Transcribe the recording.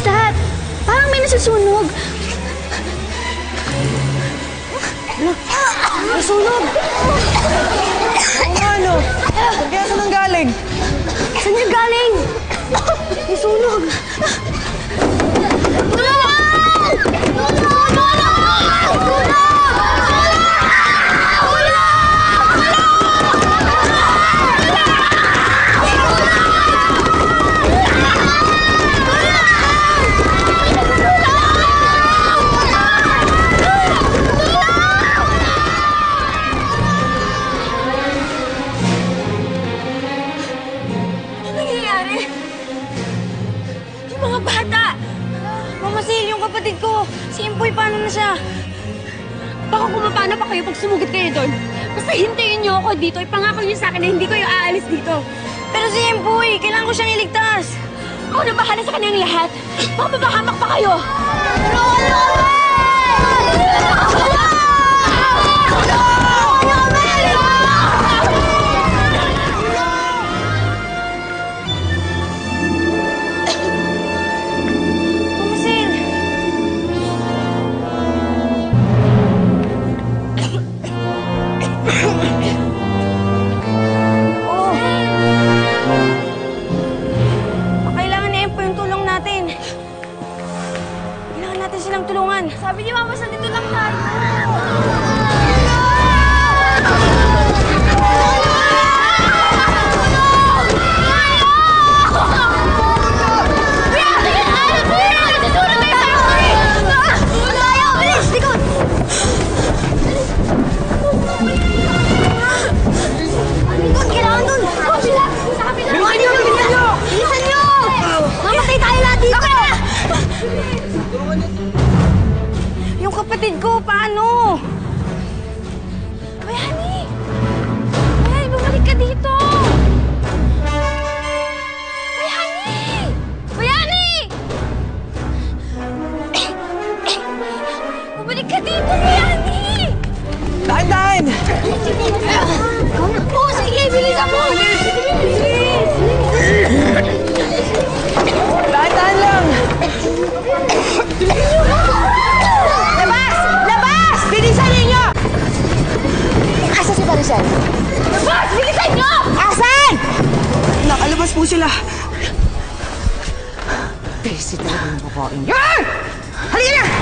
was that? Parang may nasusunog. Nasunog! Oo nga, ano? Kaya saan ang galing? Saan niya galing? Nasunog! Tulong! Tulong! Tulong! Kapatid ko, si Impoy, paano na siya? Baka kumapana pa kayo pag sumugit kayo doon. Basta hintayin niyo ako dito. Ipangako niyo sa akin na hindi ko yung aalis dito. Pero si Impoy, kailangan ko siyang iligtas. Ako na bahala sa kanyang lahat. Baka mabahamak pa kayo. Silang tulungan. Sabi ni Mama, nandito lang tayo. Yung kapatid ko, paano? Bayani! Bayani, bumalik ka dito! Bayani! Bayani! Bumalik ka dito, Bayani! Dahan-dahan! Oo, sige, bilisan mo! Dahan-dahan lang! Bilisan ninyo! Asa si Maricel? Labas! Bilisan nyo! Asan? Nakalabas po sila. Busy talaga yung babaeng yan! Halika na!